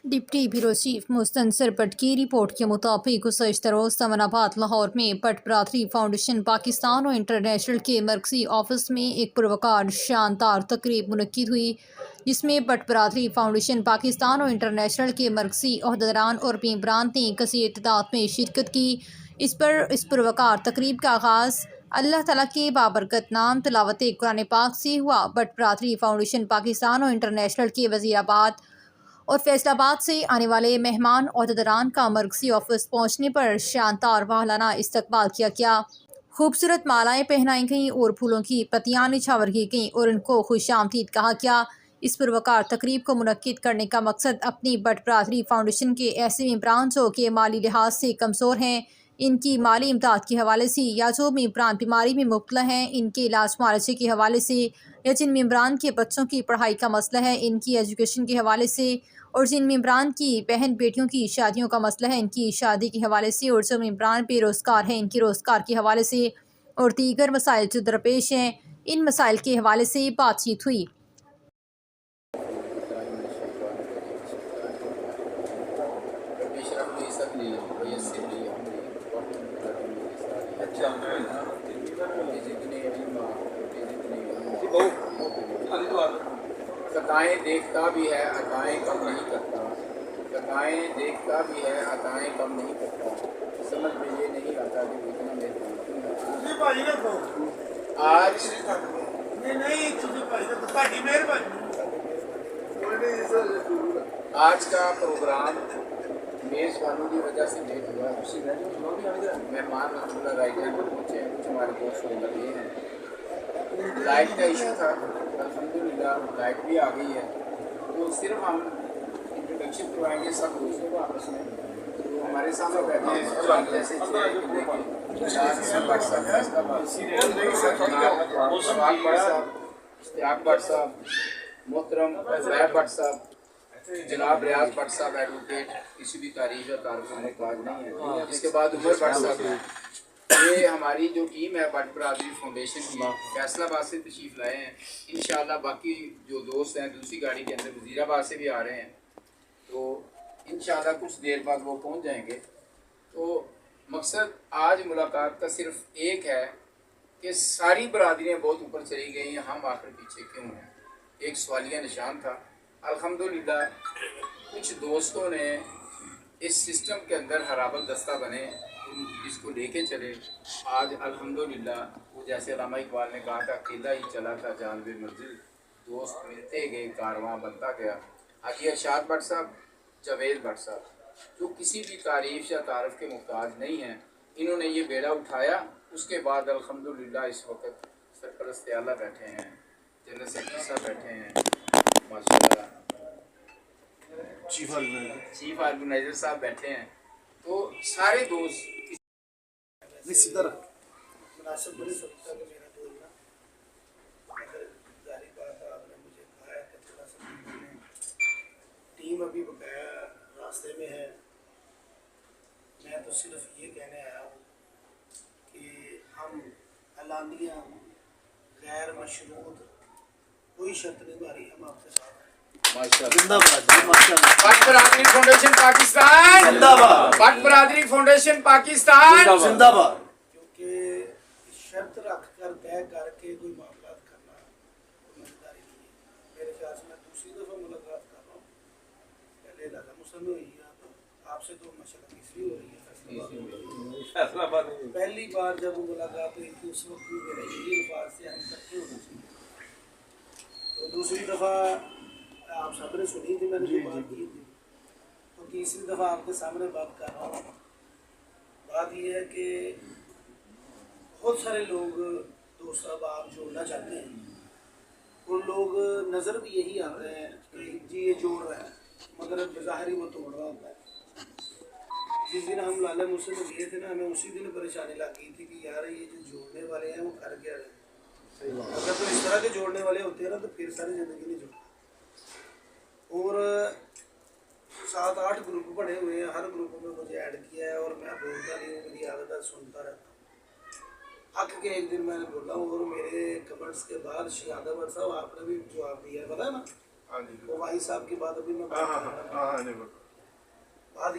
Deputy bureau chief Mustansir but کی report کے مطابق گزشتہ روز امن آباد لاہور میں بٹ برادری فاؤنڈیشن پاکستان اور انٹرنیشنل کے مرکزی آفس میں ایک پروقار شاندار تقریب منعقد ہوئی، جس میں بٹ برادری فاؤنڈیشن پاکستان اور انٹرنیشنل کے مرکزی عہدیداران اور ممبران نے کثیر تعداد میں شرکت کی۔ اس پروقار تقریب کا آغاز اللہ تعالیٰ کے بابرکت نام تلاوت قرآن پاک سے ہوا۔ بٹ برادری فاؤنڈیشن پاکستان اور انٹرنیشنل کے وزیر آباد اور فیصل آباد سے آنے والے مہمان عہدیداران کا مرکزی آفس پہنچنے پر شاندار والانہ استقبال کیا گیا۔ خوبصورت مالائیں پہنائی گئیں اور پھولوں کی پتیاں نچھاور کی گئیں اور ان کو خوش آمدید کہا گیا۔ اس پروقار تقریب کو منعقد کرنے کا مقصد اپنی بٹ برادری فاؤنڈیشن کے ایسے ممبران جو کہ مالی لحاظ سے کمزور ہیں، ان کی مالی امداد کے حوالے سے، یا جو ممبران بیماری میں مبتلا ہیں ان کے علاج معالجے کے حوالے سے، یا جن ممبران کے بچوں کی پڑھائی کا مسئلہ ہے ان کی ایجوکیشن کے حوالے سے، اور جن ممبران کی بہن بیٹیوں کی شادیوں کا مسئلہ ہے ان کی شادی کے حوالے سے، اور جو ممبران بے روزگار ہیں ان کے روزگار کے حوالے سے، اور دیگر مسائل جو درپیش ہیں ان مسائل کے حوالے سے بات چیت ہوئی۔ ستائیں دیکھتا بھی ہے عطائیں کم نہیں کرتا، ستائیں دیکھتا بھی ہے عطائیں کم نہیں کرتا، سمجھ میں یہ نہیں آتا کہ اتنا آج کا پروگرام میزبانوں کی وجہ سے لیٹ ہوا ہے۔ مہمان رسول رائٹ پہنچے ہیں، کچھ ہمارے دوست لگے ہیں، لائٹ کا ایشو تھا، الحمدللہ لائٹ بھی آ گئی ہے، تو صرف ہم انٹروڈکشن کروائیں گے سب دوستوں کو آپس میں۔ تو ہمارے سامنے بیٹھے ہیں جیسے اشتیاق بٹ صاحب، محترم زید بٹ صاحب، جناب ریاض بٹ صاحب ایڈوکیٹ، کسی بھی تاریخ یا تعارف کا محتاج نہیں ہے۔ اس کے بعد عمر بٹ صاحب ہیں، یہ ہماری جو ٹیم ہے بٹ برادری فاؤنڈیشن کی فیصل آباد سے تشریف لائے ہیں۔ انشاءاللہ باقی جو دوست ہیں دوسری گاڑی کے اندر وزیر آباد سے بھی آ رہے ہیں، تو انشاءاللہ کچھ دیر بعد وہ پہنچ جائیں گے۔ تو مقصد آج ملاقات کا صرف ایک ہے کہ ساری برادریاں بہت اوپر چلی گئی ہیں، ہم آخر پیچھے کیوں ہیں، ایک سوالیہ نشان تھا۔ الحمدللہ کچھ دوستوں نے اس سسٹم کے اندر حرابت دستہ بنے، اس کو لے کے چلے۔ آج الحمدللہ وہ جیسے علامہ اقبال نے کہا تھا، اکیلا ہی چلا تھا جانب منزل، دوست ملتے گئے کارواں بنتا گیا۔ حاجی ارشاد بٹ صاحب، جاوید بٹ صاحب، جو کسی بھی تعریف یا تعارف کے محتاج نہیں ہیں، انہوں نے یہ بیڑا اٹھایا۔ اس کے بعد الحمدللہ اس وقت سرپرست اعلیٰ بیٹھے ہیں، جنرل سیکرٹری صاحب بیٹھے ہیں، ماشاءاللہ چیف آرگنائزر صاحب بیٹھے ہیں، تو سارے دوست مناسب نہیں سمجھتا کہ میرا بولنا، مگر ظاہری بات آپ نے مجھے کہا ہے کہ تھوڑا سا ٹیم ابھی بقایا راستے میں ہے۔ میں تو صرف یہ کہنے آیا ہوں کہ ہم اعلانیہ غیر مشروط کوئی شرط نہیں ماری، ہم آپ کے ساتھ ہیں۔ بٹ برادری فاؤنڈیشن پاکستان زندہ باد، بٹ برادری فاؤنڈیشن پاکستان زندہ باد۔ کیونکہ شرط رکھ کر طے کر کے کوئی معاملات کرنا سمجھداری نہیں ہے۔ میرے خیال سے میں دوسری دفعہ ملاقات کر رہا ہوں، پہلے راجہ مسلم ہوئی ہے، آپ سے تو ماشاءاللہ تیسری ہو رہی ہے۔ پہلی بار جب ملاقات ہوئی تھی اس وقت بھی میرے یہی الفاظ سے ہم اکٹھے ہونا چاہیے، تو دوسری دفعہ آپ سب نے سنی تھی، میں نے جو بات کی تھی، تو تیسری دفعہ آپ کے سامنے بات کر رہا ہوں۔ بات یہ ہے کہ بہت سارے لوگ دوست احباب جوڑنا چاہتے ہیں، ان لوگ نظر بھی یہی آتے ہیں کہ جی یہ جوڑ رہا ہے، مگر بظاہر وہ توڑ رہا ہوتا ہے۔ جس دن ہم لالہ مسلم میں گئے تھے نا، ہمیں اسی دن پریشانی لگ گئی تھی کہ یار یہ جو جوڑنے والے ہیں وہ کر کیا رہے ہیں۔ اگر تو اس طرح کے جوڑنے والے ہوتے ہیں نا تو پھر ساری زندگی نہیں جوڑتا۔ اور 7-8 گروپ بنے ہوئے ہیں، ہر گروپ میں مجھے ایڈ کیا ہے، اور میں بولتا نہیں ہوں، میری عادت ہے سنتا رہتا ہوں۔ حق کے ایک دن میں نے بولا ہوں، اور میرے کمنٹس کے بعد شہادہ بٹ صاحب آپ نے بھی جواب دیا ہے، پتہ ہے نا، وہ بھائی صاحب کی بات ابھی میں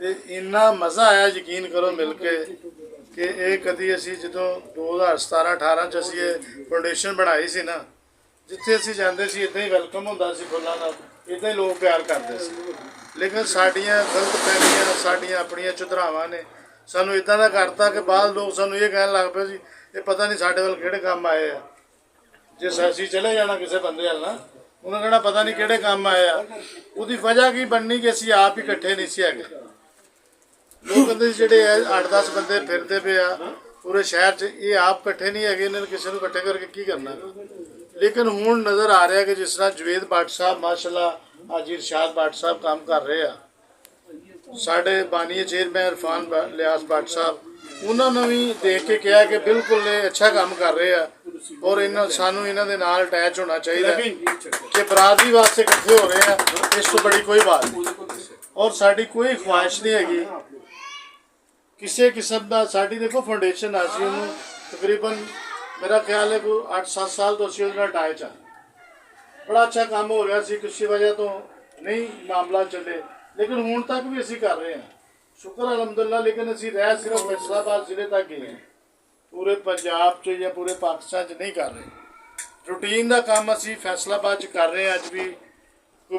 ਤੇ ਇੰਨਾ ਮਜ਼ਾ ਆਇਆ ਯਕੀਨ ਕਰੋ ਮਿਲ ਕੇ ਕਿ ਇਹ ਕਦੀ ਅਸੀਂ ਜਦੋਂ 2017-18 ਚ ਅਸੀਂ ਇਹ ਫਾਊਂਡੇਸ਼ਨ ਬਣਾਈ ਸੀ ਨਾ, ਜਿੱਥੇ ਅਸੀਂ ਜਾਂਦੇ ਸੀ ਇਦਾਂ ਹੀ ਵੈਲਕਮ ਹੁੰਦਾ ਸੀ ਫੁੱਲਾਂ ਨਾਲ, ਇਦਾਂ ਹੀ ਲੋਕ ਪਿਆਰ ਕਰਦੇ ਸੀ। ਲੇਕਿਨ ਸਾਡੀਆਂ ਗਲਤ ਫਹਿਮੀਆਂ, ਸਾਡੀਆਂ ਆਪਣੀਆਂ ਚੁਧਰਾਵਾਂ ਨੇ ਸਾਨੂੰ ਇਦਾਂ ਦਾ ਕਰਤਾ ਕਿ ਬਾਅਦ ਲੋਕ ਸਾਨੂੰ ਇਹ ਕਹਿਣ ਲੱਗ ਪਏ ਸੀ ਇਹ ਪਤਾ ਨਹੀਂ ਸਾਡੇ ਵੱਲ ਕਿਹੜੇ ਕੰਮ ਆਏ ਆ। ਜੇ ਅਸੀਂ ਚਲੇ ਜਾਣਾ ਕਿਸੇ ਬੰਦੇ ਵੱਲ ਨਾ, ਉਹਨਾਂ ਕਹਿਣਾ ਪਤਾ ਨਹੀਂ ਕਿਹੜੇ ਕੰਮ ਆਏ ਆ। ਉਹਦੀ ਵਜ੍ਹਾ ਕੀ ਬਣਨੀ ਕਿ ਅਸੀਂ ਆਪ ਹੀ ਇਕੱਠੇ ਨਹੀਂ ਸੀ ਹੈਗੇ। ਲੋਕ ਕਹਿੰਦੇ ਜਿਹੜੇ 8-10 ਬੰਦੇ ਫਿਰਦੇ ਪਏ ਆ ਪੂਰੇ ਸ਼ਹਿਰ 'ਚ, ਇਹ ਆਪ ਇਕੱਠੇ ਨਹੀਂ ਹੈਗੇ, ਇਹਨਾਂ ਨੇ ਕਿਸੇ ਨੂੰ ਇਕੱਠੇ ਕਰਕੇ ਕੀ ਕਰਨਾ। ਲੇਕਿਨ ਹੁਣ ਨਜ਼ਰ ਆ ਰਿਹਾ ਕਿ ਜਿਸ ਤਰ੍ਹਾਂ ਜਵੇਦ ਭੱਟ ਸਾਹਿਬ ਮਾਸ਼ਾਅੱਲਾ, ਅੱਜ ਇਰਸ਼ਾਦ ਭੱਟ ਸਾਹਿਬ ਕੰਮ ਕਰ ਰਹੇ ਆ, ਸਾਡੇ ਬਾਨੀ ਚੇਅਰਮੈਨ ਇਰਫਾਨ ਲਿਆਸ ਭੱਟ ਸਾਹਿਬ, ਉਹਨਾਂ ਨੂੰ ਵੀ ਦੇਖ ਕੇ ਕਿਹਾ ਕਿ ਬਿਲਕੁਲ ਇਹ ਅੱਛਾ ਕੰਮ ਕਰ ਰਹੇ ਆ ਔਰ ਸਾਨੂੰ ਇਹਨਾਂ ਦੇ ਨਾਲ ਅਟੈਚ ਹੋਣਾ ਚਾਹੀਦਾ ਕਿ ਬਰਾਦਰੀ ਵਾਸਤੇ ਇਕੱਠੇ ਹੋ ਰਹੇ ਆ। ਇਸ ਤੋਂ ਬੜੀ ਕੋਈ ਬਾਤ ਨਹੀਂ ਔਰ ਸਾਡੀ ਕੋਈ ਖੁਆਇਸ਼ ਨਹੀਂ ਹੈਗੀ ਕਿਸੇ ਕਿਸਮ ਦਾ। ਸਾਡੀ ਦੇਖੋ ਫਾਊਂਡੇਸ਼ਨ ਆ, ਅਸੀਂ ਉਹਨੂੰ ਤਕਰੀਬਨ ਮੇਰਾ ਖਿਆਲ ਹੈ ਕੋਈ 8-7 ਸਾਲ ਤੋਂ ਅਸੀਂ ਉਹਦੇ ਨਾਲ ਅਟੈਚ ਆ। ਬੜਾ ਅੱਛਾ ਕੰਮ ਹੋ ਰਿਹਾ ਸੀ, ਕਿਸੇ ਵਜ੍ਹਾ ਤੋਂ ਨਹੀਂ ਮਾਮਲਾ ਚੱਲੇ, ਲੇਕਿਨ ਹੁਣ ਤੱਕ ਵੀ ਅਸੀਂ ਕਰ ਰਹੇ ਹਾਂ, ਸ਼ੁਕਰ ਅਲਹਮਦੁਲਿਲਾ। ਲੇਕਿਨ ਅਸੀਂ ਰਹਿ ਸਿਰਫ ਫੈਸਲਾਬਾਦ ਜ਼ਿਲ੍ਹੇ ਤੱਕ ਗਏ ਹਾਂ, ਪੂਰੇ ਪੰਜਾਬ 'ਚ ਜਾਂ ਪੂਰੇ ਪਾਕਿਸਤਾਨ 'ਚ ਨਹੀਂ ਕਰ ਰਹੇ। ਰੂਟੀਨ ਦਾ ਕੰਮ ਅਸੀਂ ਫੈਸਲਾਬਾਦ 'ਚ ਕਰ ਰਹੇ ਹਾਂ ਅੱਜ ਵੀ। ਕੋਈ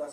10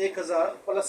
1000+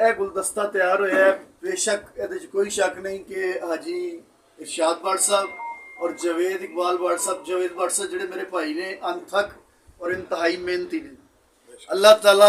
ਇਹ ਗੁਲਦਸਤਾ ਤਿਆਰ ਹੋਇਆ ਹੈ, ਬੇਸ਼ੱਕ ਇਹਦੇ 'ਚ ਕੋਈ ਸ਼ੱਕ ਨਹੀਂ ਕਿ ਹਾਜੀ ਇਰਸ਼ਾਦ ਭੱਟ ਸਾਹਿਬ ਔਰ ਜਵੇਦ ਇਕਬਾਲ ਭੱਟ ਸਾਹਿਬ ਜਿਹੜੇ ਮੇਰੇ ਭਾਈ ਨੇ ਅਣਥੱਕ ਔਰ ਇੰਤਹਾਈ ਮਿਹਨਤੀ ਨੇ। ਅੱਲਾਹ ਤਾਲਾ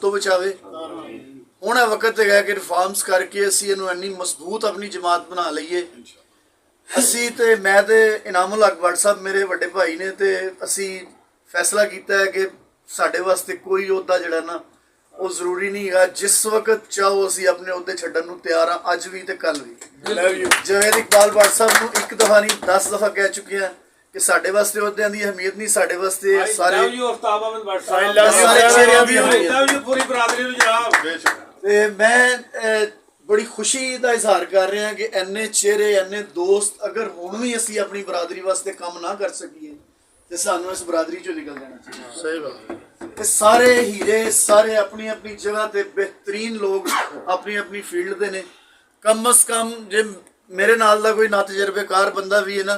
ਤੋਂ ਬਚਾਵੇ। ਹੁਣ ਇਹ ਵਕਤ ਹੈਗਾ ਕਿ ਰਿਫਾਰਮਸ ਕਰਕੇ ਅਸੀਂ ਇਹਨੂੰ ਇੰਨੀ ਮਜ਼ਬੂਤ ਆਪਣੀ ਜਮਾਤ ਬਣਾ ਲਈਏ। ਅਸੀਂ ਤੇ ਮੈਂ ਤੇ ਇਨਾਮੁਲ ਹਕ ਭੱਟ ਸਾਹਿਬ ਮੇਰੇ ਵੱਡੇ ਭਾਈ ਨੇ ਤੇ ਅਸੀਂ ਫੈਸਲਾ ਕੀਤਾ ਹੈ ਕਿ ਸਾਡੇ ਵਾਸਤੇ ਕੋਈ ਅਹੁਦਾ ਜਿਹੜਾ ਨਾ ਉਹ ਜ਼ਰੂਰੀ ਨਹੀਂ ਹੈਗਾ। ਜਿਸ ਵਕਤ ਚਾਹੋ ਅਸੀਂ ਆਪਣੇ ਅਹੁਦੇ ਛੱਡਣ ਨੂੰ ਤਿਆਰ ਹਾਂ, ਅੱਜ ਵੀ ਤੇ ਕੱਲ ਵੀ। ਜਵੇਦ ਇਕਬਾਲ ਭੱਟ ਸਾਹਿਬ ਨੂੰ ਇੱਕ ਦਫਾ ਨਹੀਂ 10 ਦਫਾ ਕਹਿ ਚੁੱਕੇ ਹਾਂ ਕਿ ਸਾਡੇ ਵਾਸਤੇ ਅਹੁਦਿਆਂ ਦੀ ਅਹਿਮੀਅਤ ਨਹੀਂ, ਸਾਡੇ ਵਾਸਤੇ ਸਾਰੇ ਪੂਰੀ ਬਰਾਦਰੀ ਨੂੰ ਜਨਾਬ। ਤੇ ਮੈਂ ਬੜੀ ਖੁਸ਼ੀ ਦਾ ਇਜ਼ਹਾਰ ਕਰ ਰਿਹਾ ਕਿ ਇੰਨੇ ਚਿਹਰੇ ਇੰਨੇ ਦੋਸਤ ਅਗਰ ਹੁਣ ਵੀ ਅਸੀਂ ਆਪਣੀ ਬਰਾਦਰੀ ਵਾਸਤੇ ਕੰਮ ਨਾ ਕਰ ਸਕੀਏ ਤੇ ਸਾਨੂੰ ਇਸ ਬਰਾਦਰੀ ਚੋਂ ਨਿਕਲ ਜਾਣਾ ਚਾਹੀਦਾ। ਸਹੀ ਬਾਤ। ਸਾਰੇ ਹੀਰੇ ਸਾਰੇ ਆਪਣੀ ਆਪਣੀ ਜਗ੍ਹਾ ਤੇ ਬਿਹਤਰੀਨ ਲੋਕ ਆਪਣੀ ਆਪਣੀ ਫੀਲਡ ਦੇ ਨੇ। ਕਮ ਅਸ ਕਮ ਜੇ ਮੇਰੇ ਨਾਲ ਦਾ ਕੋਈ ਨਾ ਤਜਰਬੇਕਾਰ ਬੰਦਾ ਵੀ ਹੈ ਨਾ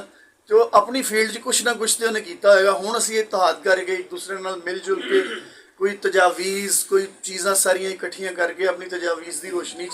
ਤੇ ਉਹ ਆਪਣੀ ਫੀਲਡ 'ਚ ਕੁਛ ਨਾ ਕੁਛ ਤੇ ਉਹਨੇ ਕੀਤਾ ਹੋਏਗਾ। ਹੁਣ ਅਸੀਂ ਇਤਿਹਾਦ ਕਰਕੇ ਇੱਕ ਦੂਸਰੇ ਨਾਲ ਮਿਲ ਜੁਲ ਕੇ ਕੋਈ ਤਜਾਵੀਜ਼ ਕੋਈ ਚੀਜ਼ਾਂ ਸਾਰੀਆਂ ਇਕੱਠੀਆਂ ਕਰਕੇ ਆਪਣੀ ਤਜਾਵੀਜ਼ ਦੀ ਰੋਸ਼ਨੀ 'ਚ